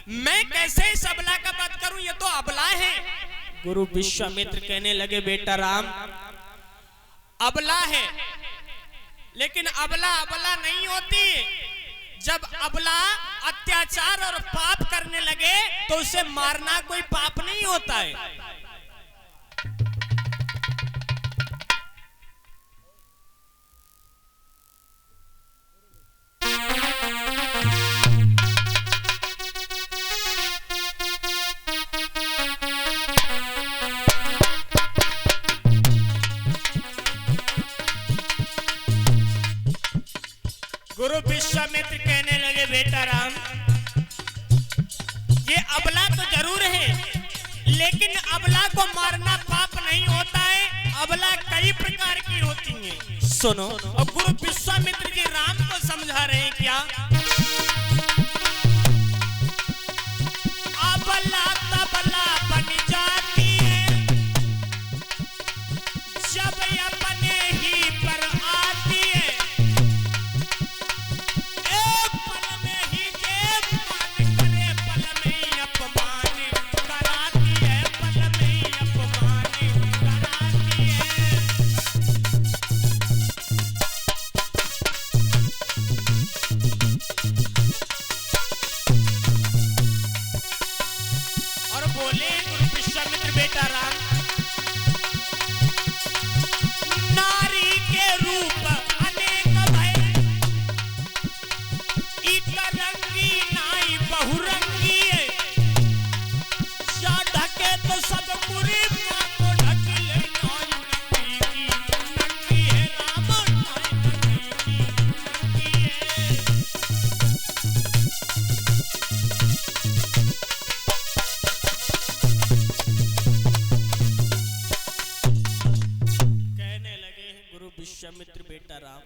मैं कैसे इस अबला का वध करूं, ये तो अबला है। गुरु विश्वामित्र कहने लगे बेटा राम, अबला है लेकिन अबला अबला नहीं होती। जब अबला अत्याचार और पाप करने लगे तो उसे मारना कोई पाप नहीं होता है। गुरु विश्वामित्र कहने लगे बेटा राम, ये अबला तो जरूर है लेकिन अबला को मारना पाप नहीं होता है। अबला कई प्रकार की होती हैं। सुनो, और गुरु विश्वामित्र जी राम को समझा रहे हैं क्या? अबला तबला बन जाती है जब अपने ही पर आती है। विश्वामित्र बेटा राम,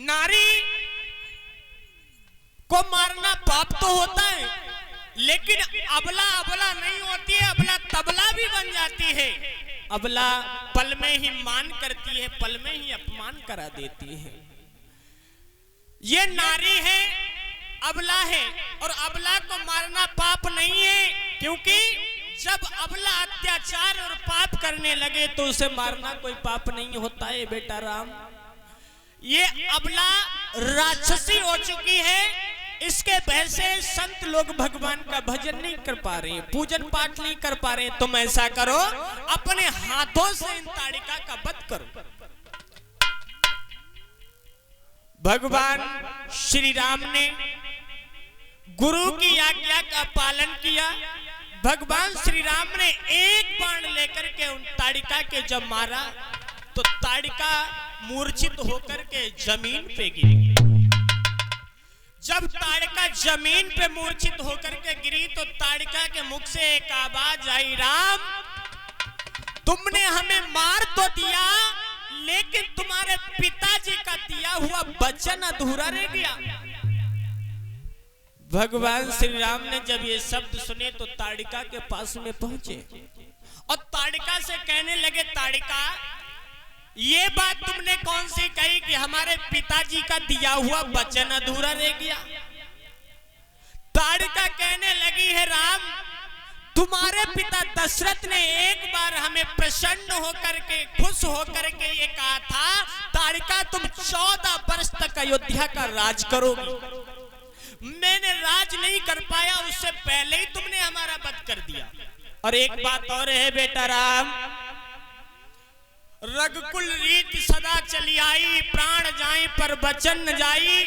नारी को मारना पाप तो होता है लेकिन अबला अबला नहीं होती है। अबला तबला भी बन जाती है। अबला पल में ही मान करती है, पल में ही अपमान करा देती है। ये नारी है, अबला है, और अबला को मारना पाप नहीं है, क्योंकि जब अबला अत्याचार और पाप करने लगे तो उसे मारना कोई पाप नहीं होता है बेटा राम। ये अबला राक्षसी हो चुकी है, इसके भय से संत लोग भगवान का भजन नहीं कर पा रहे, पूजन पाठ नहीं कर पा रहे। तुम ऐसा करो, अपने हाथों से इन ताड़िका का वध करो। भगवान श्री राम ने गुरु की आज्ञा का पालन किया। भगवान श्री राम ने एक बाण लेकर के उन ताड़िका के जब मारा तो ताड़िका मूर्छित होकर के जमीन पे गिरी। जब ताड़िका जमीन पे मूर्छित होकर के गिरी तो ताड़िका के मुख से एक आवाज आई, राम तुमने हमें मार तो दिया लेकिन तुम्हारे पिताजी का दिया हुआ वचन अधूरा रह गया। भगवान श्री राम ने जब ये शब्द सुने तो ताड़िका के पास में पहुंचे और ताड़िका से कहने लगे, ताड़िका ये बात तुमने कौन सी कही कि हमारे पिताजी का दिया हुआ वचन अधूरा रह गया? ताड़िका कहने लगी है, राम तुम्हारे पिता दशरथ ने एक बार हमें प्रसन्न होकर के, खुश होकर के ये कहा था, ताड़िका तुम 14 वर्ष तक अयोध्या का राज करोगी। मैंने राज नहीं कर पाया, उससे पहले ही तुमने हमारा वध कर दिया। और एक बात और है बेटा राम, रघुकुल रीत सदा चली आई, प्राण जाए पर वचन न जाई।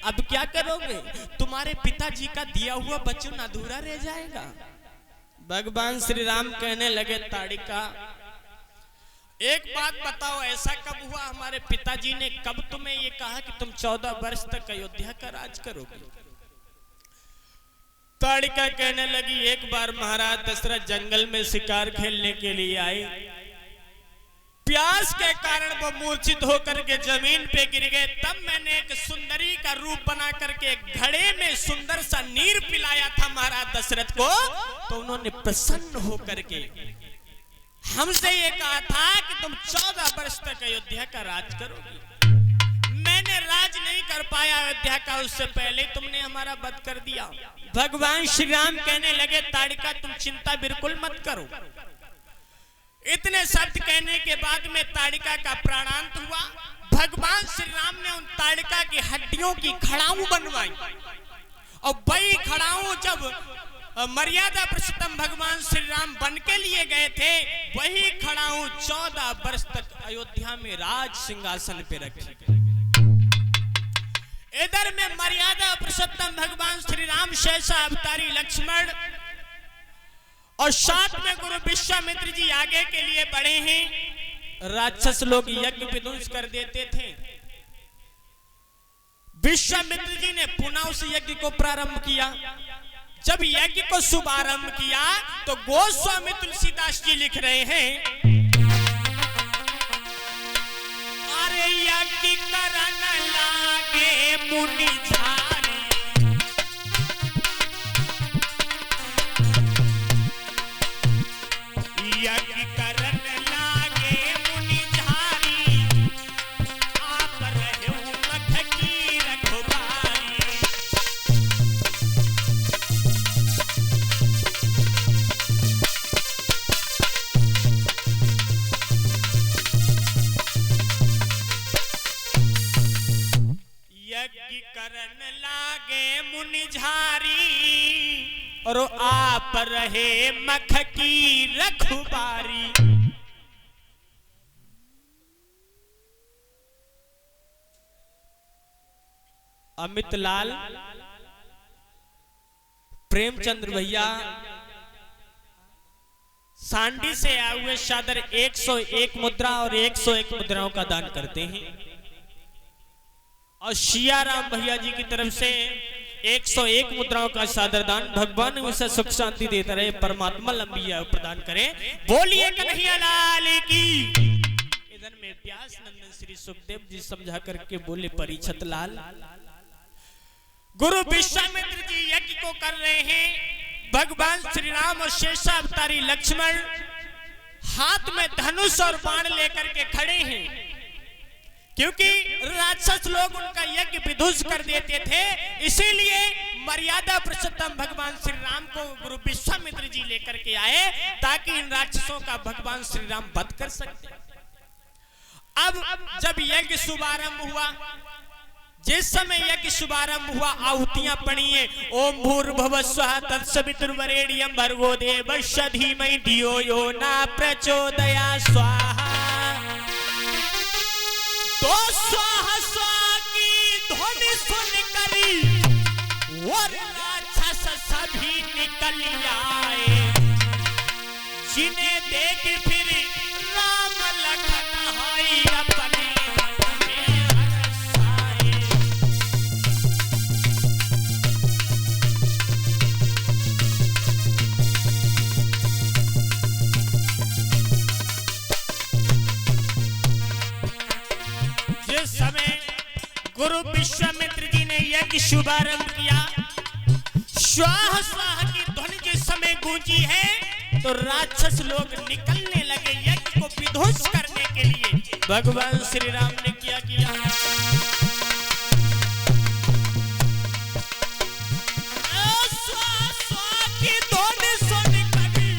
अब क्या करोगे? तुम्हारे पिताजी का दिया हुआ वचन अधूरा रह जाएगा। भगवान श्री राम कहने लगे, ताड़िका एक बात बताओ, ऐसा कब हुआ हमारे पिताजी ने कब तुम्हें ये कहा कि तुम 14 वर्ष तक अयोध्या का राज करोगे? ताड़िका कहने लगी, एक बार महाराज दशरथ जंगल में शिकार खेलने के लिए आए, प्यास के कारण वो मूर्छित होकर के जमीन पे गिर गए। तब मैंने एक सुंदरी का रूप बना करके एक घड़े में सुंदर सा नीर पिलाया था महाराज दशरथ को, तो उन्होंने प्रसन्न होकर के हमसे ये कहा था कि तुम 14 वर्ष तक अयोध्या का राज करोगी। मैंने मैंने राज नहीं कर पाया अयोध्या का, उससे पहले तुमने हमारा वध कर दिया। भगवान श्री राम कहने लगे ताड़िका तुम चिंता बिल्कुल मत करो। इतने शब्द कहने के बाद में ताड़िका का प्राणांत हुआ। भगवान श्री राम ने उन ताड़िका की हड्डियों की खड़ाऊ बनवाई और वही खड़ाऊ जब मर्यादा पुरुषोत्तम भगवान श्री राम बन के लिए गए थे, वही खड़ाऊ 14 वर्ष तक अयोध्या में राज सिंहासन पे रखी गई। इधर में मर्यादा पुरुषोत्तम भगवान श्री राम शेषा अवतारी लक्ष्मण और साथ में गुरु विश्वामित्र जी आगे के लिए बढ़े हैं। राक्षस लोग यज्ञ विध्वंस कर देते थे। विश्वामित्र जी ने पुनः उस यज्ञ को प्रारंभ किया। जब यज्ञ को शुभारंभ किया तो गोस्वामी तुलसीदास जी लिख रहे हैं, अरे यज्ञ करन लागे मुनि झारी, यज्ञ करन लागे मुनि झारी, आप रहे मख की रखवारी। यज्ञ करन लागे मुनि झारी और आप रहे मख की रखवारी। अमित लाल प्रेमचंद्र भैया सांडी से आए हुए सादर 101 मुद्रा और 101 मुद्राओं का दान करते हैं और सियाराम भैया जी की तरफ से 101 मुद्राओं का सादर दान। भगवान उसे सुख शांति देता रहे, परमात्मा लंबी आयु प्रदान करे। बोलिए कन्हैया लाल की। इधर में व्यास नंदन श्री सुखदेव जी समझा करके बोले परीक्षित लाल, गुरु विश्वामित्र जी यज्ञ को कर रहे हैं। भगवान श्री राम और शेषावतारी लक्ष्मण हाथ में धनुष और बाण लेकर के खड़े हैं, क्योंकि राक्षस लोग उनका यज्ञ विध्वंस कर देते थे। इसीलिए मर्यादा पुरुषोत्तम भगवान श्री राम को गुरु विश्वामित्र जी लेकर के आए ताकि इन राक्षसों का भगवान श्री राम वध कर सकते। अब जब यज्ञ शुभारंभ हुआ, जिस समय यज्ञ शुभारंभ हुआ आहुतियां पढ़िए। ओम भूर्भुवः स्वः तत्सवितुर्वरेण्यं भर्गो देवस्य धीमहि धियो यो न प्रचोदयात् स्वाहा। तो स्वाहा स्वाहा की ध्वनि सुन करी और राक्षस सभी निकल आए, जिन्हें देख फिर राम लखन हाय अपने मन में हर्षाए। जिस समय गुरु विश्वामित्र जी ने यज्ञ शुभारंभ किया, स्वाहा स्वाहा की ध्वनि जिस समय गूंजी है तो राक्षस लोग निकलने लगे यज्ञ को विध्वंस करने के लिए। भगवान श्री राम ने क्या किया, स्वाहा स्वाहा की ध्वनि सुन कभी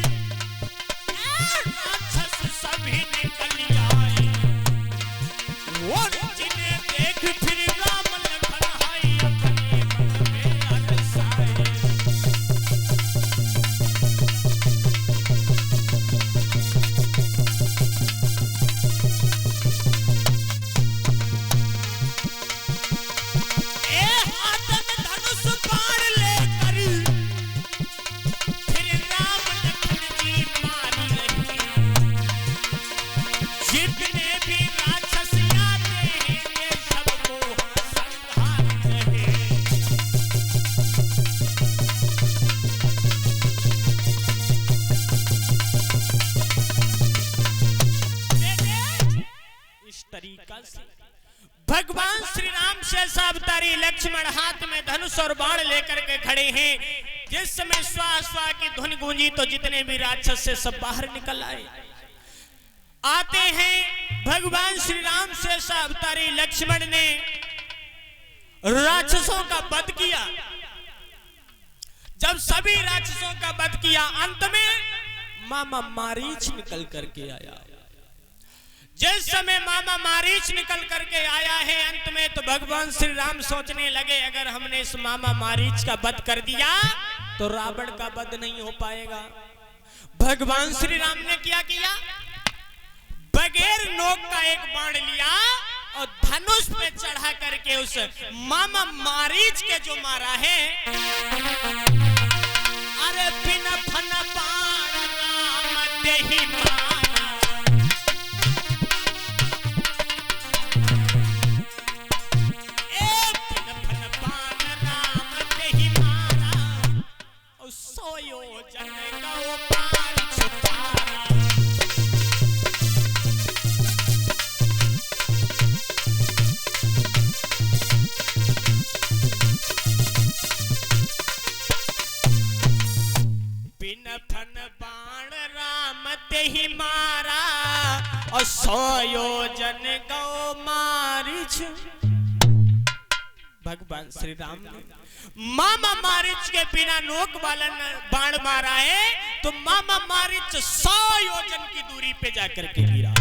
राक्षस सभी निकल आए, और जिन्हें देख फिर राम लखन हाय अपने मन में हर्षाए। हाथ में धनुष बाण लेकर फिर राम लखन जी मारी रही, जितने भी राक्षस आते हैं ये सबको संहार रहे। इस तरीका से भगवान श्री राम शेषावतारी लक्ष्मण हाथ में धनुष और बाण लेकर के खड़े हैं। जिस समय स्वाहा स्वाहा की ध्वनि गूंजी तो जितने भी राक्षस से सब बाहर निकल आए। आते हैं भगवान श्री राम शेषावतारी लक्ष्मण ने राक्षसों का वध किया। जब सभी राक्षसों का वध किया, अंत में मामा मारीच निकल करके आया। जिस समय मामा मारीच निकल करके आया है अंत में, तो भगवान श्री राम सोचने लगे अगर हमने इस मामा मारीच का वध कर दिया तो रावण का वध नहीं हो पाएगा। भगवान श्री राम ने क्या किया, बगैर नोक का एक बाण लिया और धनुष पे चढ़ा करके उस मामा मारीच के जो मारा है, अरे बिन फन बाण राम देहि मारा, बिन फन बाण राम देहि मारा, और 100 योजन गौ पार छुपारा। बिन फन बाण राम तेहि मारा, और 100 योजन गौ मारीच। भगवान श्री राम ने मामा मारीच के बिना नोक वाला बाण मारा है, तो मामा मारीच 100 योजन की दूरी पे जाकर के गिरा।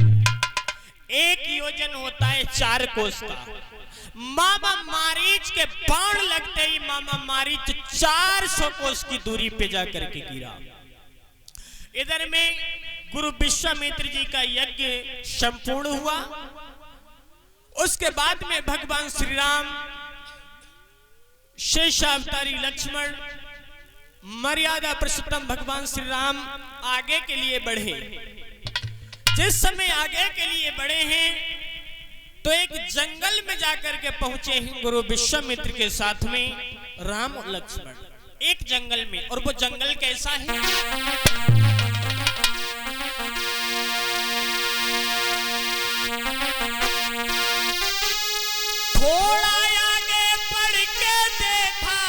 1 योजन होता है 4 कोस का। मामा मारीच के बाण लगते ही मामा मारीच 400 कोस की दूरी पे जाकर के गिरा। इधर में गुरु विश्वामित्र जी का यज्ञ संपूर्ण हुआ। उसके बाद में भगवान श्री राम, शेषावतारी लक्ष्मण, मर्यादा पुरुषोत्तम भगवान श्री राम आगे के लिए बढ़े। जिस समय आगे के लिए बढ़े हैं तो एक जंगल में जाकर के पहुंचे हैं गुरु विश्वामित्र के साथ में राम और लक्ष्मण, एक जंगल में। और वो जंगल कैसा है, थोड़ा आगे बढ़ के देखा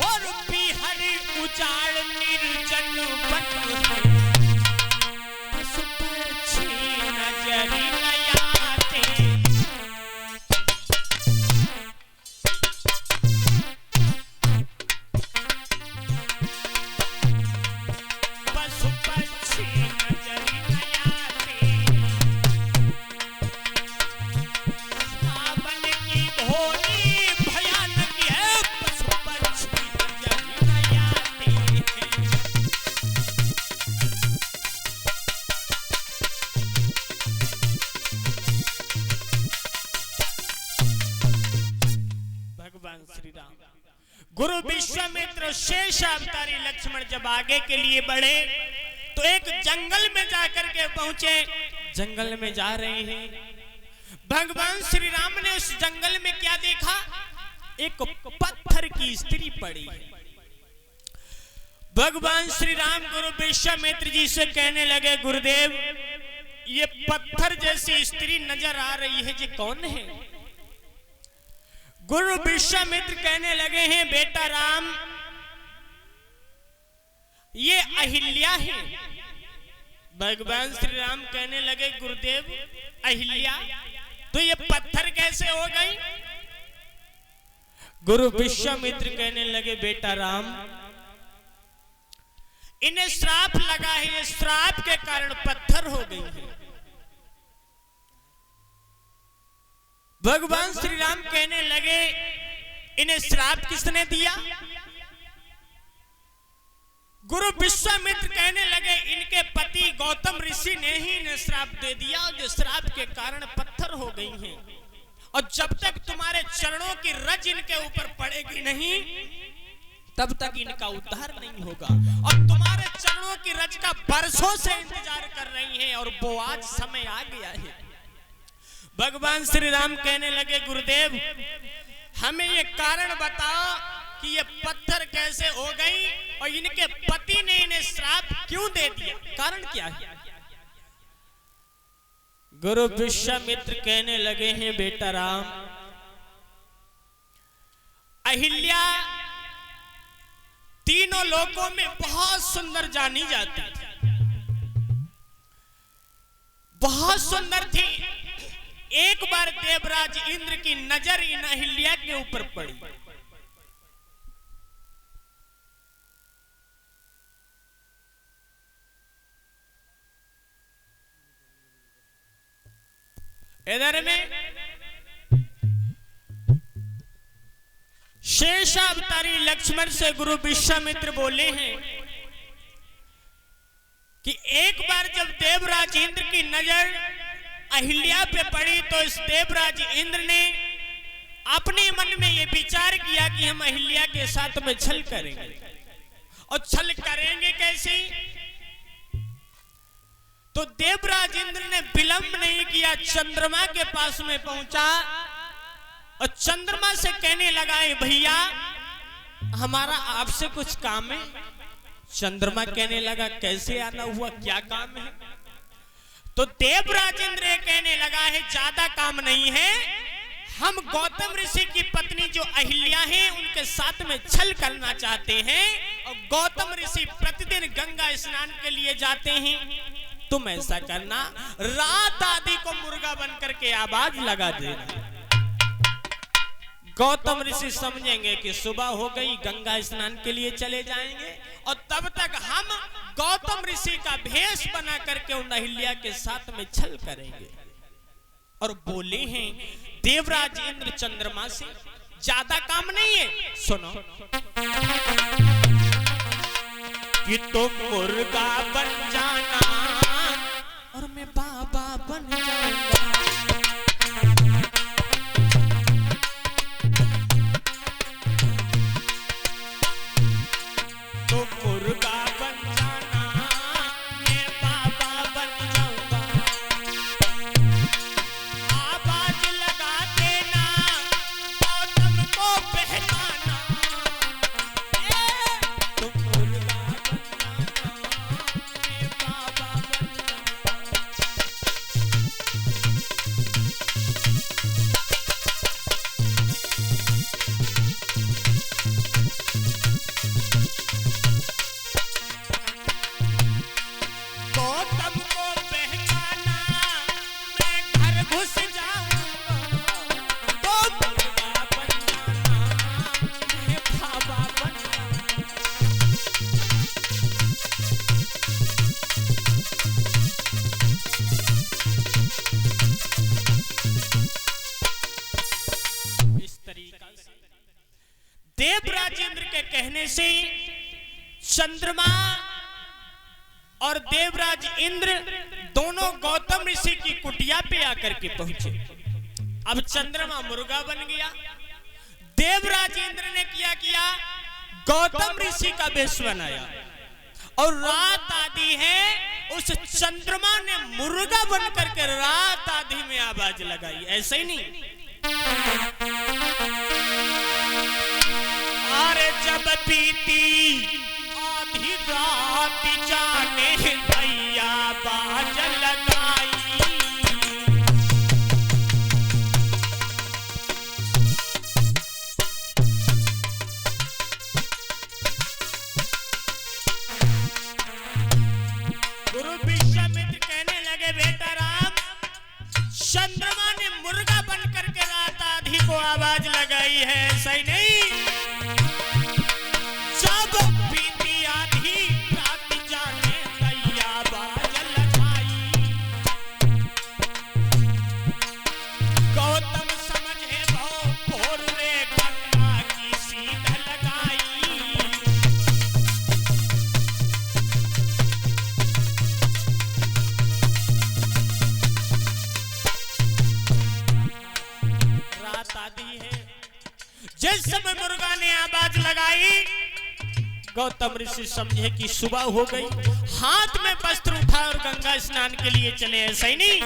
और बिहरी उजाड़ निर्जन बन है, पशु पक्षी नजरी न आते, पशु पक्षी नजरी न आते, सावन की भोली भयानक है, पशु पक्षी नजरी न आते हैं। भगवान श्री राम, गुरु विश्वामित्र, शेषावतारी लक्ष्मण जब आगे के लिए बढ़े तो एक जंगल में जाकर के पहुंचे। जंगल में जा रहे हैं, भगवान श्री राम ने उस जंगल में क्या देखा, एक पत्थर की स्त्री पड़ी है। भगवान श्री राम गुरु विश्वामित्र जी से कहने लगे, गुरुदेव ये पत्थर जैसी स्त्री नजर आ रही है, ये कौन है? गुरु विश्वामित्र कहने लगे हैं, बेटा राम ये अहिल्या है। भगवान श्री राम कहने लगे, गुरुदेव अहिल्या, तो ये पत्थर कैसे हो गई? गुरु विश्वामित्र कहने लगे, बेटा राम इन्हें श्राप लगा है, ये श्राप के कारण पत्थर हो गई है। भगवान श्री राम कहने लगे, इन्हें श्राप किसने दिया? गुरु विश्वामित्र कहने लगे, इनके पति गौतम ऋषि ने ही इन्हें श्राप दे दिया, जो श्राप के कारण पत्थर हो गई हैं। और जब तक तुम्हारे चरणों की रज इनके ऊपर पड़ेगी नहीं, तब तक इनका उद्धार नहीं होगा। और तुम्हारे चरणों की रज का बरसों से इंतजार कर रही हैं, और वो आज समय आ गया है। भगवान श्री राम कहने लगे, गुरुदेव हमें ये कारण बताओ कि ये पत्थर कैसे हो गई, और इनके पति ने इन्हें श्राप क्यों दे दिया, कारण क्या है? गुरु विश्वामित्र कहने लगे हैं, बेटा राम अहिल्या तीनों लोकों में बहुत सुंदर जानी जाती थी, बहुत सुंदर थी। एक बार देवराज इंद्र की नजर इन अहिल्या के ऊपर पड़ी। इधर में शेषावतारी लक्ष्मण से गुरु विश्वामित्र बोले हैं कि एक बार जब देवराज इंद्र की नजर अहिल्या पे पड़ी तो इस देवराज इंद्र ने अपने मन में यह विचार किया कि हम अहिल्या के साथ में छल करेंगे। और छल करेंगे कैसे? तो देवराज इंद्र ने विलंब नहीं किया, चंद्रमा के पास में पहुंचा और चंद्रमा से कहने लगा, भैया हमारा आपसे कुछ काम है। चंद्रमा कहने लगा, कैसे आना हुआ, क्या काम है? तो देवराज इंद्र कहने लगा है, ज्यादा काम नहीं है, हम गौतम ऋषि की पत्नी जो अहिल्या है उनके साथ में छल करना चाहते हैं। और गौतम ऋषि प्रतिदिन गंगा स्नान के लिए जाते हैं, तुम ऐसा करना, रात आदि को मुर्गा बन करके आवाज लगा देना। गौतम ऋषि समझेंगे कि सुबह हो गई, गंगा स्नान के लिए चले जाएंगे और तब तक हम गौतम ऋषि का भेष बना करके उन अहिल्या के साथ में छल करेंगे। और बोले हैं देवराज इंद्र चंद्रमा से, ज्यादा काम नहीं है, सुनो कि तुम मुर्गा बन जाना और मैं बाबा बन जाऊंगा। देवराज इंद्र के कहने से चंद्रमा और देवराज इंद्र दोनों गौतम ऋषि की कुटिया पे आकर के पहुंचे। अब चंद्रमा मुर्गा बन गया, देवराज इंद्र ने क्या किया, गौतम ऋषि का वेश बनाया और रात आदि है उस चंद्रमा ने मुर्गा बन करके रात आदि में आवाज लगाई। ऐसे ही नहीं, अरे जब बीती आधी रात जाने भैया बाज लगाई। गुरु विश्वामित्र कहने लगे, बेटा राम, चंद्रमा ने मुर्गा बन करके रात आधी को आवाज लगाई है, सही नहीं। जब बीती आधी रात जाने भैया बाज लगाई। गौतम समझे भो भोरवे गंगा की सीध लगाई। रात आदि है, जिस समय मुर्गा ने आवाज लगाई गौतम ऋषि समझे कि सुबह हो गई, हाथ में वस्त्र उठा और गंगा स्नान के लिए चले। ऐसा ही नहीं,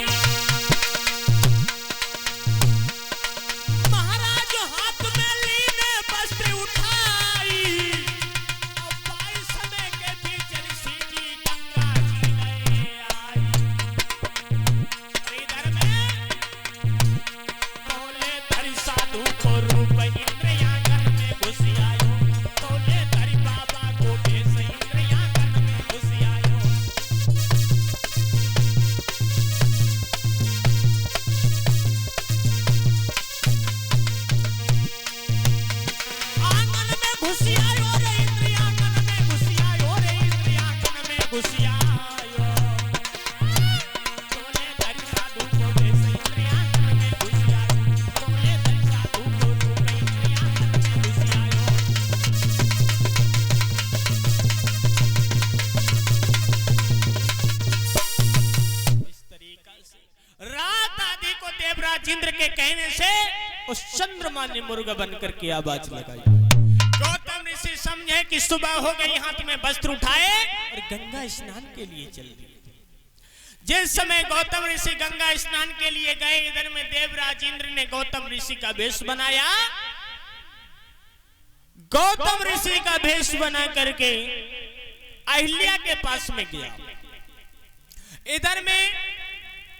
महाराज हाथ में लीने वस्त्र उठाई और पाई समय के बीच ऋषि जी गंगा जी गए आई। इधर में बोले धरि साधु को रूप इंद्रियागन में घुस आयो। बोले धरि बाबा को भेष इंद्रियागन में घुस आयो। उस चंद्रमा ने मुर्गा बन करके आवाज लगाई। गौतम ऋषि समझे कि सुबह हो गई, हाथ में वस्त्र उठाए और गंगा स्नान के लिए चल दिए। जिस समय गौतम ऋषि गंगा स्नान के लिए गए, इधर में देवराज इंद्र ने गौतम ऋषि का वेश बनाया। गौतम ऋषि का वेश बना करके अहिल्या के पास में गया। इधर में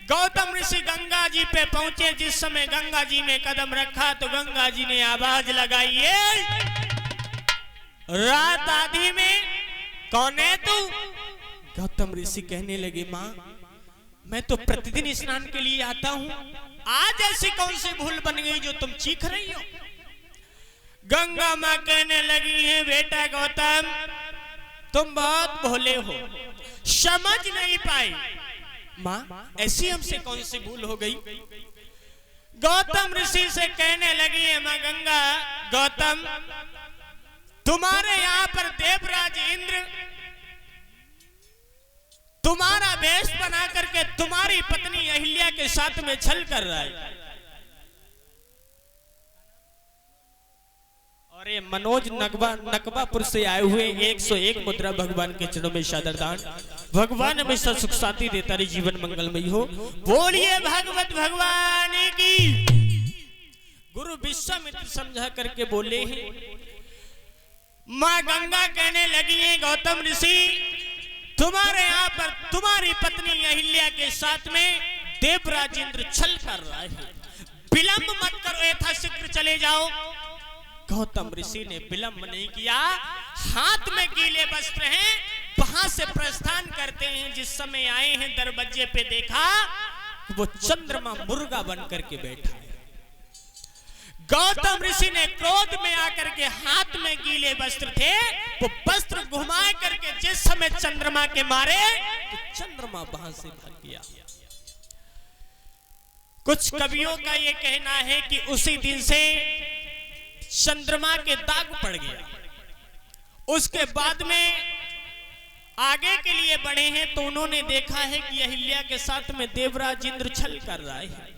गौतम ऋषि गंगा जी पे पहुंचे। जिस समय गंगा जी ने कदम रखा तो गंगा जी ने आवाज लगाई, रात आधी में कौन है तू? गौतम ऋषि कहने लगे, मां मैं तो प्रतिदिन स्नान के लिए आता हूं, आज ऐसी कौन सी भूल बन गई जो तुम चीख रही हो? गंगा मां कहने लगी है, बेटा गौतम तुम बहुत भोले हो, समझ नहीं पाए। मां ऐसी हमसे कौन सी भूल हो गई? गौतम ऋषि से कहने लगी है, मां गंगा, गौतम तुम्हारे यहां पर देवराज इंद्र तुम्हारा वेश बना करके तुम्हारी पत्नी अहिल्या के साथ में छल कर रहा है। और ये मनोज नकबापुर से आए हुए 101 मुद्रा भगवान के चरणों में सादरदान। भगवान हमेशा सुख शांति देता रहे, जीवन मंगलमय हो। बोलिए भागवत भगवान की। गुरु विश्वामित्र समझा करके बोले हैं। मां गंगा कहने लगी है, गौतम ऋषि तुम्हारे यहाँ पर तुम्हारी पत्नी अहिल्या के साथ में देवराज इंद्र छल कर रहा है, विलंब मत करो, यथाशीघ्र चले जाओ। गौतम ऋषि ने विलंब नहीं किया, हाथ में गीले वस्त्र हैं, वहां से प्रस्थान करते हैं। जिस समय आए हैं दरवाजे पे देखा वो चंद्रमा मुर्गा बन करके बैठा है। गौतम ऋषि ने क्रोध में आकर के हाथ में गीले वस्त्र थे, वो वस्त्र घुमा करके जिस समय चंद्रमा के मारे तो चंद्रमा वहां से भाग गया। कुछ कवियों का ये कहना है कि उसी दिन से चंद्रमा के दाग पड़ गया। उसके बाद में आगे के लिए बढ़े हैं तो उन्होंने देखा है कि अहिल्या के साथ में देवराज इंद्र छल कर रहा है।